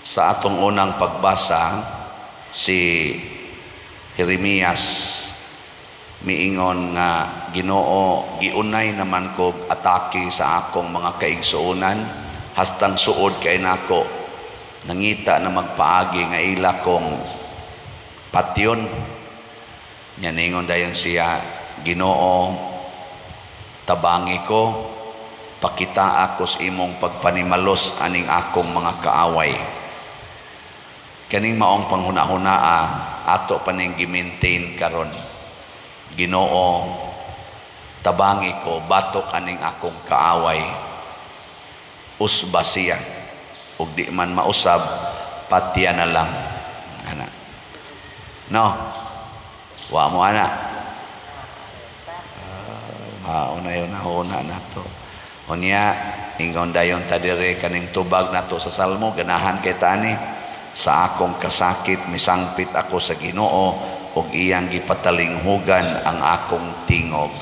Sa atong unang pagbasa, si Jeremias miingon nga, Ginoo, giunay naman ko atake sa akong mga kaigsuonan, hastang suod kay nako, nangita na magpaagi nga ila kong patyon. Yan ingon dayon siya, Ginoo, tabangi ko, pakita ako sa imong pagpanimalos aning akong mga kaaway. Kaning maong panghuna-hunaa ato pa ning gi-maintain karon. Ginoo, tabangi ko, batok aning akong kaaway, usba siya, ug di man mausab, patya na lang. Ana. No, wa mo ana. Una yun nahuna na to. Unya, ingon dayon tadire kaning tubag nato sa Salmo, ganahan kay tani, sa akong kasakit misangpit ako sa Ginoo, ug iyang gipatalinghugan ang akong tingog.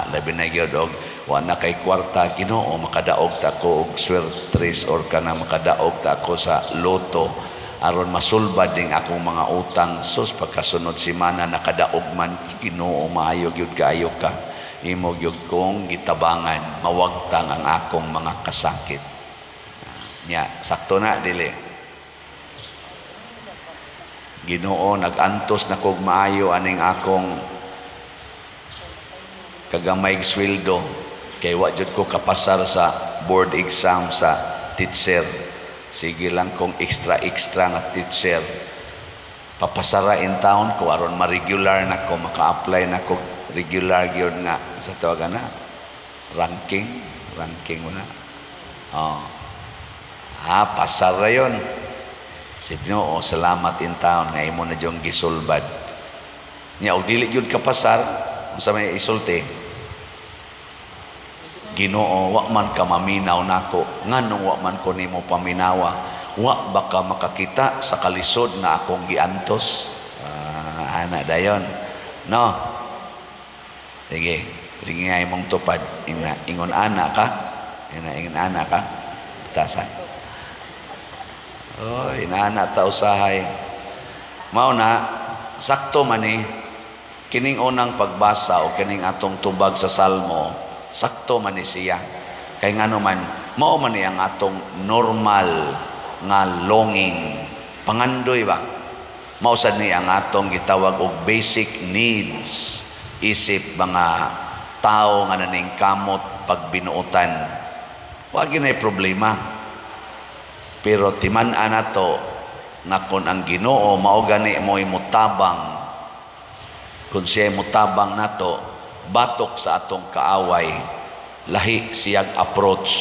Labi na gyud og wa na kay kwarta, Ginoo, makadaog ta ko og swertres or kana makadaog ta ako sa loto aron masulbad ding akong mga utang. Sus, pagkasunod simana nakadaog man, Ginoo, maayo gyud kaayo ka, imo gyud kong gitabangan, mawagtang ang akong mga kasakit. Nya sakto na dili. Ginoo, nagantos na kog maayo aning akong kagamay sweldo, kay wa jud ko kapasar sa board exam sa teacher. Sige lang kong extra nga teacher, papasara in town ko aron ma-regular na ko, maka-apply na ko regular gyud nga sa tawagan na ranking mo na. Pasara yon. Ginoo, salamat in town nga imo na diyong gisulbad. Nya og dili gyud kapasar unsa may isulti, Ginoo, wa man ka maminaw nako, nganong wa man ko nimo paminawa, wa baka makakita sa kalisod nga akong giantos. Ana dayon, no? Sige, lingay mong tupad. Ingon ana ka, ingon ana ka, batasan. Inaana ta usahay. Mao na, sakto man kining unang pagbasa o kining atong tubag sa Salmo, sakto man siya. Kay ngano man, mao man ang atong normal nga longing. Pangandoy ba? Mao sad ni ang atong gitawag og basic needs. Isip mga tao nga naning kamot pagbinuotan. Wa ginay problema. Pero timan-an nato nga kung ang Ginoo mao gani mo'y mutabang, kung siya mutabang nato, batok sa atong kaaway, lahi siyag approach.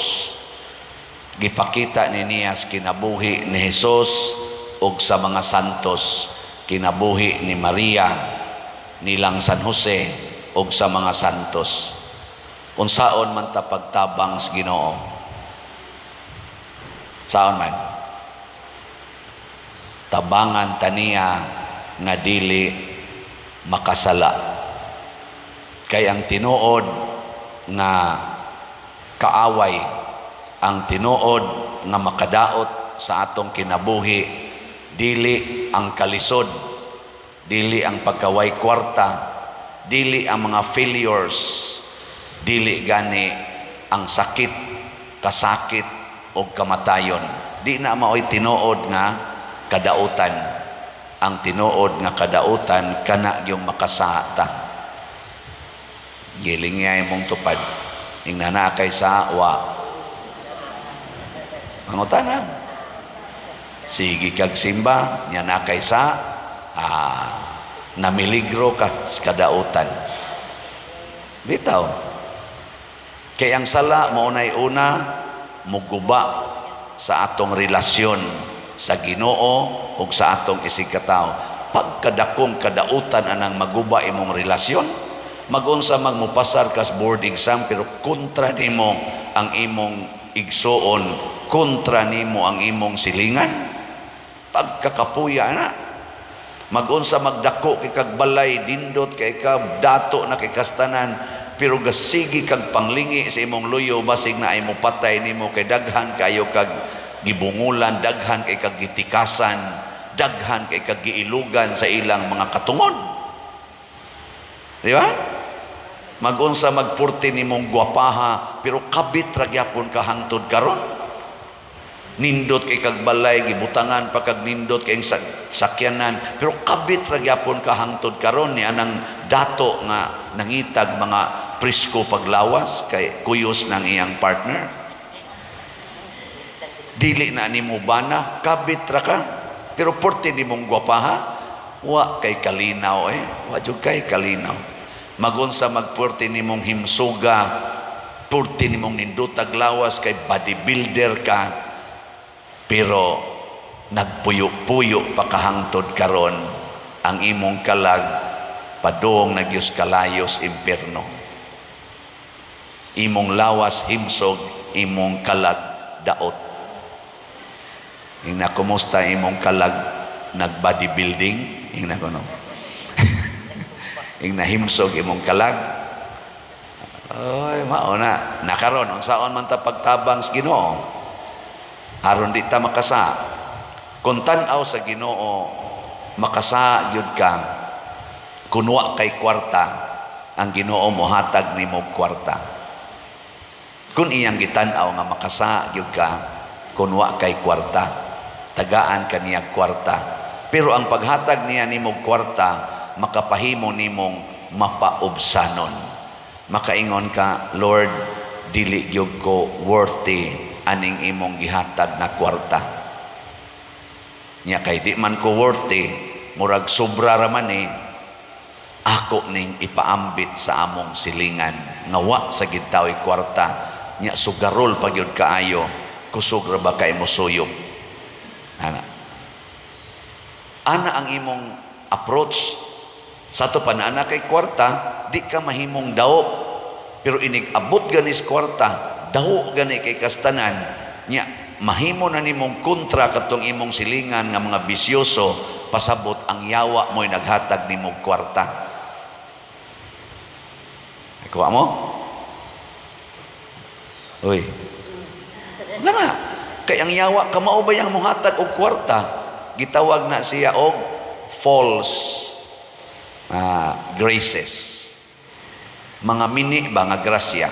Gipakita ni Nias kinabuhi ni Jesus ug sa mga santos, kinabuhi ni Maria, nilang San Jose ug sa mga santos. Unsaon man ta pagtabang sa Ginoo? Saon man? Tabangan taniya nga dili makasala. Kay ang tinuod nga kaaway, ang tinuod nga makadaot sa atong kinabuhi, dili ang kalisod, dili ang pagkaway kwarta, dili ang mga failures, dili gani ang sakit, kasakit o kamatayon. Di na mao'y tinuod nga kadautan. Ang tinuod nga kadautan kana yung makasata. Gilingay mong tupad. Ingna na kay sa wa. Mangutan na. Sige kag simba, nya na kay sa namiligro ka sa kadautan. Bitaw. Kay ang sala maunay una muguba sa atong relasyon sa Ginoo o sa atong isigkatawo. Pagkadakong kadautan anang maguba imong relasyon, magunsa magmupasar kas board exam pero kontra nimo ang imong igsuon, kontra nimo ang imong silingan, pagkakapuya na. Magunsa magdako kay kag balay, dindot kay ka dato na kay kastanan, pero gasigi kag panglingi sa imong luyo, basig na imo patay nimo kay daghan kayo kag gibungulan, daghan kay kag gitikasan, daghan kay kag giilugan sa ilang mga katungod. Di ba? Magunsa magpurti nimong gwapaha pero kabit ra gyapon ka hangtod karon. Nindot kay kag balay gibutangan pa kag nindot kay sakyanan pero kabit ra gyapon ka hangtod karon ni anang dato nga nangitag mga prisko paglawas kay kuyos ng iyang partner. Dili na nimo bana, kabit ra ka pero purti nimong gwapaha, wa kay kalinaw wa jud kay kalinaw. Magunsa magpurti nimong himsuga, purti nimong nindutag lawas kay bodybuilder ka, pero nagpuyo-puyo pa kahangtod karon ang imong kalag padung nagyos kalayos impierno. Imong lawas himsog, imong kalag daot. Ina kumusta imong kalag nag-bodybuilding? Ina ko no. Ing nahimsog imong kalag. Oy, mao na. Nakaron unsaon man ta pagtabang sa Ginoo? Aron di ta makasa. Kung tan-aw sa Ginoo, makasa gyud ka. Kunwa kay kwarta, ang Ginoo mohatag nimo kwarta. Kung iyang gitan-aw nga makasa gyud ka, kunwa kay kwarta, tagaan kaniya kwarta. Pero ang paghatag niya nimo kwarta, makapahimo nimong mapaubsanon. Makaingon ka, Lord, dili gyud ko worthy aning imong gihatag na kwarta. Nya kay di man ko worthy, murag sobra ra man ako ning ipaambit sa among silingan. Ngawa sa gitawi kwarta, nya sugarol pa gyud kaayo, kusog ra ba kay mosuyop. Ana ang imong approach sa to panana kay kwarta, di ka mahimong daw. Pero inig abot ganis kwarta, daw gani kay kastanan, nya mahimo na nimong kontra katong imong silingan nga mga bisyoso, pasabot ang yawa mo'y naghatag nimong kwarta. Ikuha mo? Uy. Ngana, kay ang yawa kamao ba yang mohatag og kwarta? Gitawag na siya og false graces, mga mini ba nga grasya.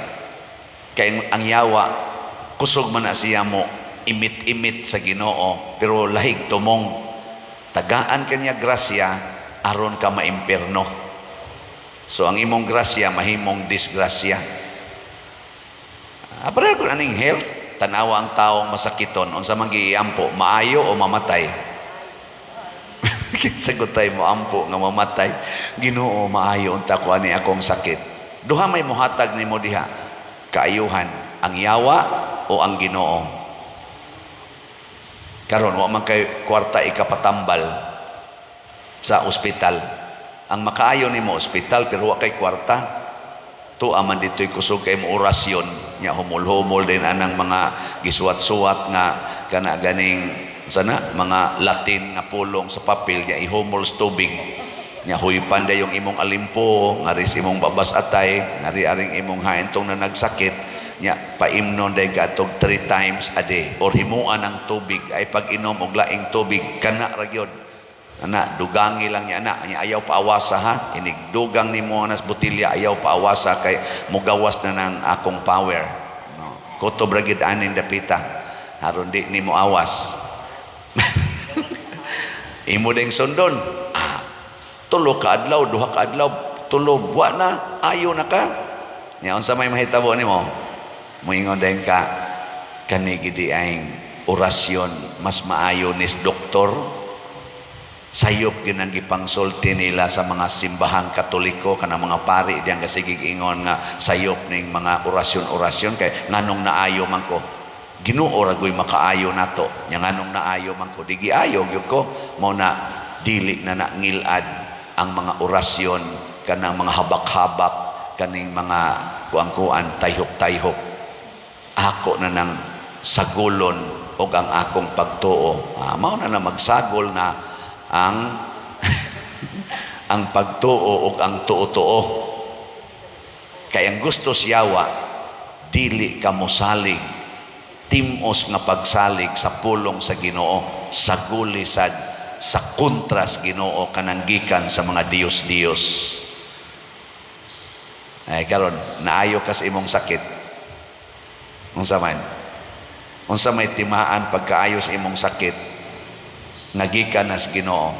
Kay ang yawa kusog man na siya mo imit-imit sa Ginoo pero lahig tumong tagaan kanya grasya aron ka maimpierno. So ang imong grasya mahimong disgrasya. Para kung aning health, tanawa ang taong masakiton unsa man giampo, maayo o mamatay. Sagot tayo mo ampo nga mamatay. Ginoo, maayo unta ko ani akong sakit. Duha may muhatag nimo diha, kaayuhan, ang yawa o ang Ginoo. Karon wa man kay kwarta ikapatambal sa ospital. Ang makaayo nimo ospital pero wa kay kwarta. Tuwa man dito'y kusog kay mo orasyon, nya humul-humol din anang mga gisuwat-suwat nga kana ganing sana mga Latin nga pulong sa papel niya ihumol sa tubig niya huypan day yung imong alimpo ngaris imong babas atay ngari aring imong haintong na nagsakit niya paimnon day katog 3 times a day or himuan ng tubig ay pag inom og laing tubig kana ra gyud ana dugangi lang niya ana niya ayaw paawasa ha inig dugang nimo nas botilya ayaw paawasa kay mugawas na ng akong power no kutob ra gyud anin dapita aron di nimo awas. Imo ding sundon, tulo ka adlaw, duha ka adlaw, tulo buwan na, ayo na ka. Nya unsa may mahitabo nimo? Moingon din ka kanigi di aing orasyon mas maayo nis doktor. Sayop gyud ang gipangsulti nila sa mga simbahang Katoliko kanang mga pari diyan kasigig ingon nga sayop ning mga orasyon kay nganong naayo man ko. Ginoo ra goy makaayo nato nya nganong naayo man ko di giayo gyud ko mao na dili na nangilad ang mga orasyon kanang mga habak-habak kaning mga kuan-kuan tayhop-tayhop ako na nang sagolon og ang akong pagtuo mao na magsagol na ang ang pagtuo og ang tuo-tuo kay ang gusto siyawa dili ka mosalig timos nga pagsalig sa pulong sa Ginoo, sa gulisad, sa kontras Ginoo kanang gikan sa mga Diyos-Diyos. Ay karon naayo ka sa imong sakit. Unsa man? Unsa may timaan pagkaayo sa imong sakit nga gikan sa Ginoo?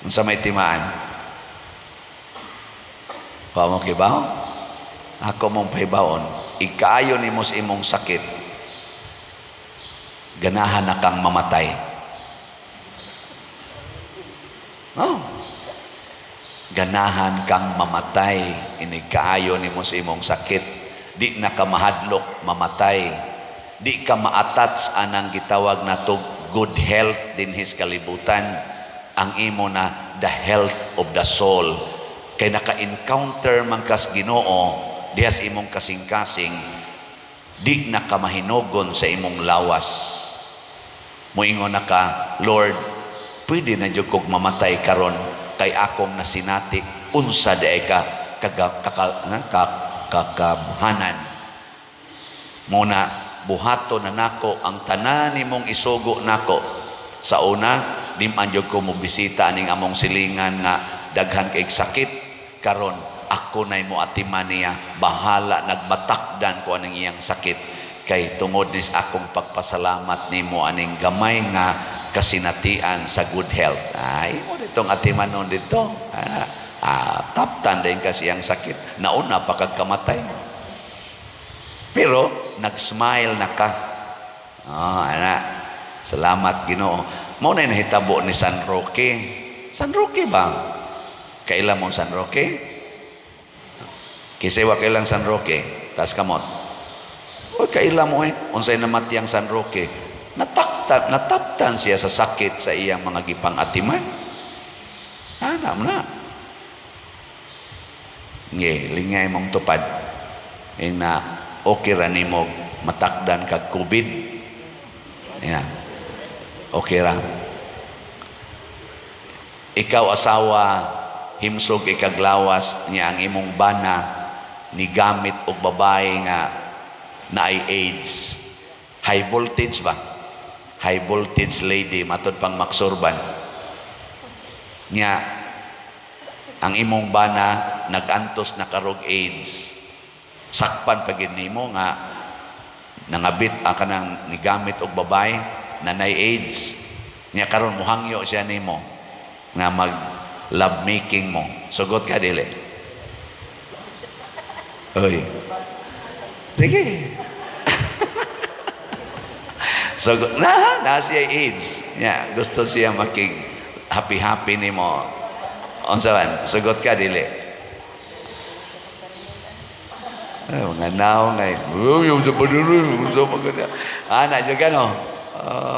Unsa may timaan? Pamo kibaw? Ako mong pahibaon, ikaayo nimo sa imong sakit, ganahan na kang mamatay. Oh. Ganahan kang mamatay, inikaayo nimo sa imong sakit. Di na ka mahadlok mamatay. Di ka ma-attach anang gitawag na to good health din his kalibutan. Ang imo na the health of the soul. Kay naka-encounter man kas Ginoo dihas imong kasing-kasing, di na ka mahinogon sa imong lawas. Moingon na ka, Lord, pwede na jud kog mamatay karon kay akong nasinati unsa daay ka kakabuhanan. Muna buhato na nako ang tanan nimong isugo nako. Sa una, di man jud ko mo bisita aning among silingan nga daghan kay sakit. Karon ako nay mo atiman niya, bahala nagmatakdan ko aning iyang sakit kay tungod nis akong pagpasalamat nimo aning gamay nga kasinatian sa good health. Ay mo ditong atiman nun dito. Taptan din kasi ang sakit. Nauna pa kagkamatay. Pero nag-smile na ka. Salamat Ginoo. Mao na nahitabo ni San Roque. San Roque ba? Kailan mo San Roque? Kisiwa kailang San Roque. Tas kamot. O kailan mo unsay namati ang San Roque? Nataptan siya sa sakit sa iyang mga gipang atiman. Anam na. Lingay mong tupad. Na okay ra nimo matakdan kag COVID. Okay ra. Ikaw asawa, himsog ikaglawas niya ang imong bana ni gamit og babae nga naay AIDS. High voltage ba? High voltage lady matod pang maksurban. Nya ang imong bana nagantos na karog AIDS. Sakpan pagid nimo nga nangabit kanang ni gamit og babae na naay AIDS. Nya karon muhangyo siya nimo nga mag love making mo. Sugot ka dili. Oy. Sige. Sugot na siya AIDS. Yeah, gusto siya making happy nimo. Unsa man? Sugot ka dili. Mga naong ngay. Yung sa paduro, so maganda. Anak juga no.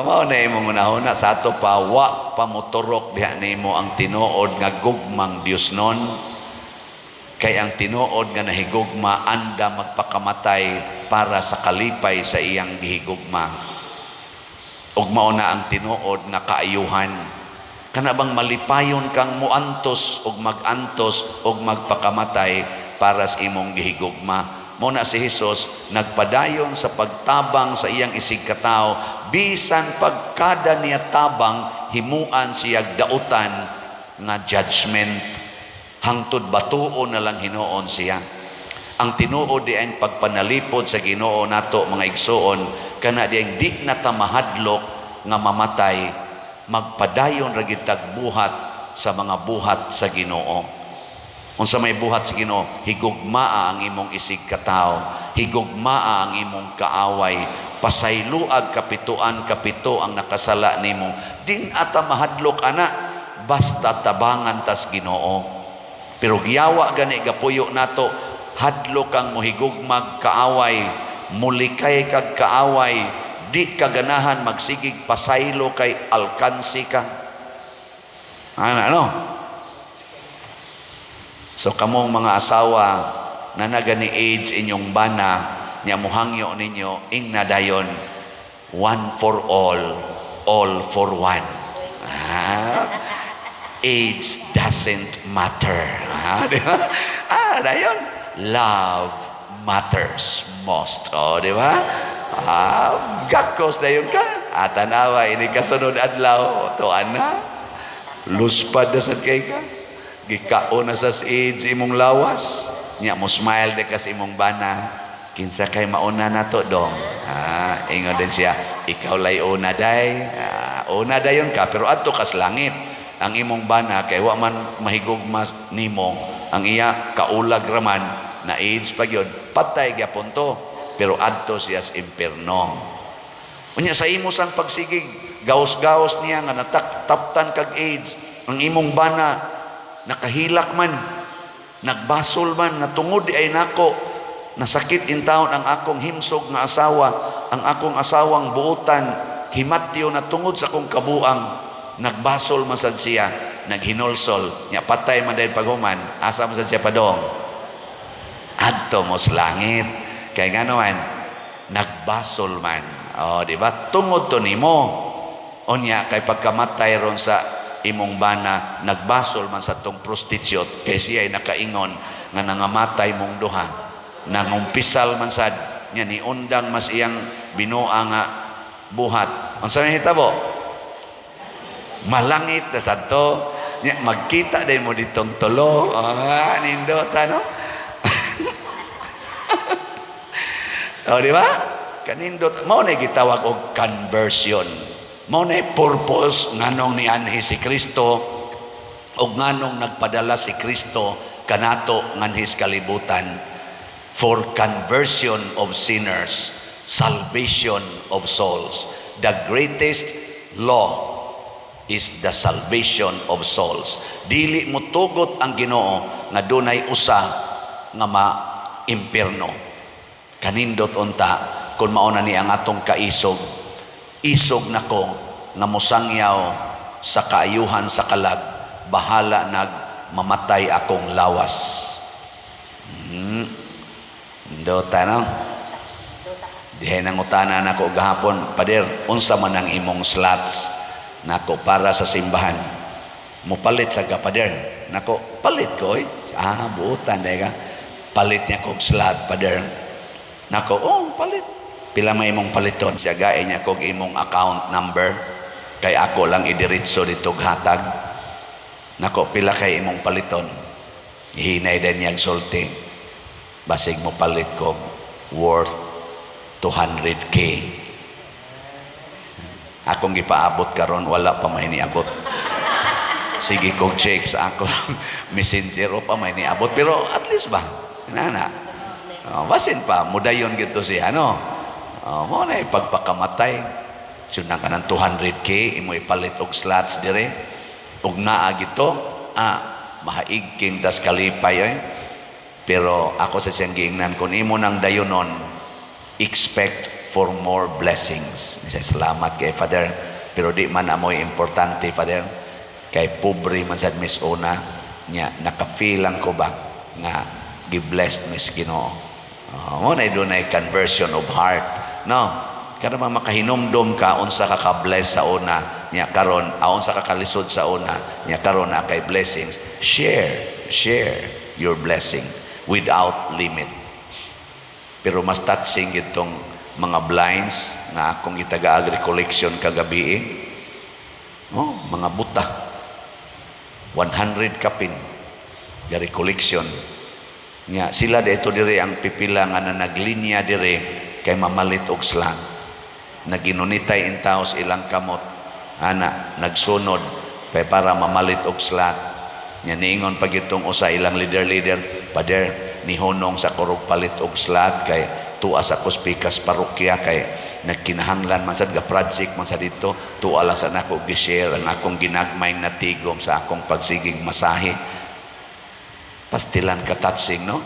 Mao na imo munahuna sa ato pa wa pamotorok diha nimo ang tinuod nga gugmang Dios non. Kay ang tinuod nga nahigugma anda magpakamatay para sa kalipay sa iyang gihigugma. Ug mao na ang tinuod nga kaayuhan. Kana bang malipayon kang muantos ug magantos ug magpakamatay para sa imong gihigugma. Mo na si Hesus nagpadayon sa pagtabang sa iyang isig katao, bisan pagkada niya tabang himuan siya dautan nga judgment, hangtod batuon na lang hinuon siya. Ang tinuod di ay pagpanalipod sa Ginoo nato mga igsoon, kana di ay di na ta mahadlok nga mamatay, magpadayon ra gid tag buhat sa mga buhat sa Ginoo. Unsa may buhat sa Ginoo, higugmaa ang imong isig katao, higugmaa ang imong kaaway, pasayloag kapito ang nakasala nimo. Din ata mahadlok ana, basta tabangan tas Ginoo. Pero giyawa gani gapuyo nato, hadlok kang mohigugmag kaaway, mulikay kag kaaway, di kaganahan magsigig pasaylo kay alkansi ka. Ano? So kamong mga asawa na nagani AIDS inyong bana, niya muhangyo ninyo ing nadayon, one for all for one. AIDS doesn't matter. Diba? Dayon, love matters most. Di ba? Gakos na yun ka. Tanawa, ini kasunod adlaw. To ana, luspad na sad kay ka. Gikaon na sa AIDS imong lawas. Nya mo smile de kas imong bana. Kinsa kay mauna na to dong. Ingon din siya, ikaw lay una day. Una dayon ka, pero adto kas langit. Ang imong bana kay wa man mahigugmas nimo. Ang iya kaulag raman na AIDS pa gyud, patay gyapon to. Pero adto siya sa impierno. Unya sa imo sang pagsigig, gaos-gaos niya nga nataptan kag AIDS. Ang imong bana nakahilak man, nagbasol man, natungod di ay nako, nasakit in taon ang akong himsog nga asawa, ang akong asawang buutan, himatyo na tungod sa akong kabuang, nagbasol masad siya, naghinulsol, nya patay man dahil paghuman, asa masad siya padong, adto mo sa langit, kay nga naman, nagbasol man, di ba? Tungod to nimo, onya kay pagkamatay ron sa imong bana, nagbasol man sa tong prostitute, kay siya ay nakaingon, nga nangamatay mong duha, nangumpisal man sad, nya ni undang mas iyang binuang nga buhat. Ang sa hitabo, malangit na sad to, nya magkita din mo ditong tulo, nindota no? Di ba? Kanindot, mao na gitawag og conversion. Mao na purpose nganong ni anhi si Kristo o nganong nagpadala si Kristo kanato nganhis kalibutan, for conversion of sinners, salvation of souls. The greatest law is the salvation of souls. Dili mo tugot ang Ginoo nga dunay usa nga ma-impierno. Kanindot unta kung mauna ni ang atong kaisog, isog nako nga mosangyaw sa kaayuhan sa kalag, bahala nag mamatay akong lawas. Dota no? Dihay nang utana nako gahapon, pader, unsa man ang imong slots nako para sa simbahan. Mupalit sa pader. Nako, palit ko eh. Buutan dahi ka. Palit niya kog slot, pader. Nako, palit. Pila may imong paliton, siya gae niya kog imong account number, kay ako lang idiritso dito hatag. Nako, pila kay imong paliton, ihinay din niyang sulti, basig mo palit kog worth 200K. Akong gipaabot karon, wala pa may niabot. Sige kog check sa ako messenger pa may niabot, pero at least ba nana, basin pa mudayon gito siya no. Mo na pagpakamatay, sunang ka ng 200K, imo ipalit og slots dire, og naa gito, mahaigking tas kalipay pero ako sa siyang giingnan, kung imo nang dayonon, expect for more blessings. Salamat kay Father, pero di man amoy importante, Father, kay pobre man sad Miss Una nya, nakafilang ko ba nga gi-blessed Miss Ginoo. Mo na dunay conversion of heart. No, kada makahinumdom ka unsa ka ka-bless sa una nya karon, unsa ka kalisod sa una nya karon na kay blessings. Share your blessing without limit. Pero mas touching itong mga blinds nga akong itaga-agri collection kagabi mga buta 100 kapin gari collection nya, sila dito dire ang pipila nga na naglinya dire kay mamalit og slang, naginunitay in taos ilang kamot, nagsunod para mamalit og slang. Nya niingon pag itong usa ilang leader, pader, nihunong sa kurog palit og slat kay tuwa sa kuspikas parokya, kay nagkinahanglan man sad ga project man sa dito, tuwa lang sa nako gi-share ang akong ginagmayng natigom sa akong pagsigig masahe. Pastilan ka touching no?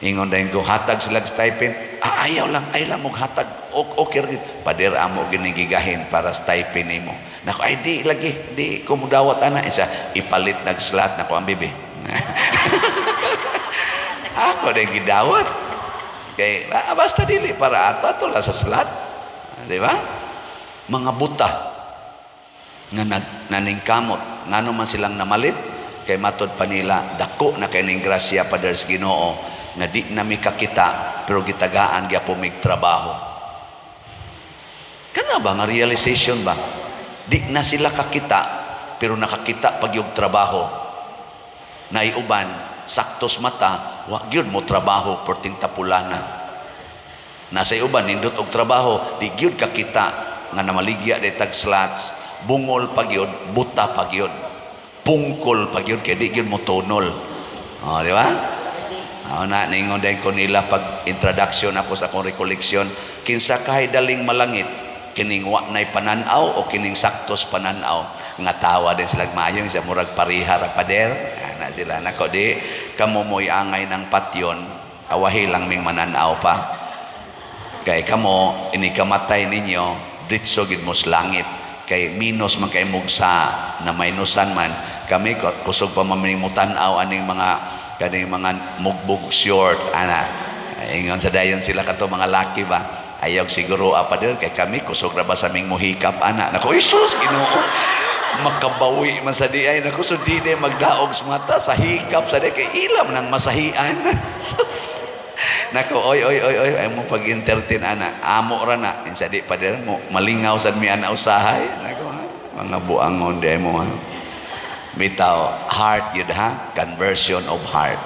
Ingon dahil ko, hatag silang stipend. Ayaw lang mong hatag. Okay, pader amo ginigigahin para stipend mo. Naku, ay di lagi, di kumudawat ana. Isa, ipalit nag-slot na ko ang bibi. Ako na gidawat. Kay, basta dili, para ato lang sa slot. Di ba? Mga buta nga naningkamot. Nga naman silang namalit. Kay matod pa nila, dako na kay ning grasya paders Ginoo nga di na mi kakita pero gitagaan gyapon mig trabaho. Kana ba nga realization ba? Di na sila kakita, pero nakakita pag yung trabaho. Naiuban, saktos mata, wa gyud mo trabaho perting tapulana. Nasa uban nindot og trabaho, di gyud kakita nga namaligya de tag slots, bungol pag yun, buta pag yun, pungkol pag yun, kaya di gyud mo tonol. Oh, di ba? Na ningon din ko nila pag introduction ako sa akong recollection, kinsa kay daling malangit, kining wa nay pananaw o kining saktos pananaw, nga tawa din sila mayong sa murag pariha ra pader. Ana sila nako di kamo moy angay ng patyon, awahi lang ming mananaw pa. Kay kamo inikamatay ninyo ditso gid mo sa langit, kay minus man kay mugsa na minusan man kami kusog pa maminimutan-aw aning mga kaning mga mugbog short ana ingon sa dayon sila kato mga laki ba ayaw siguro apa din kay kami kusog ra ba sa ming muhikap ana nako isus Ginoo makabawi man sa diay nako so di na magdaog sa mata sa hikap sa di kay ilam nang masahian nako oy ay mo pag entertain ana amo ra na insa di pa din mo malingaw sad mi ana usahay nako mga buangon di mo ha bitaw heart yun ha, conversion of heart.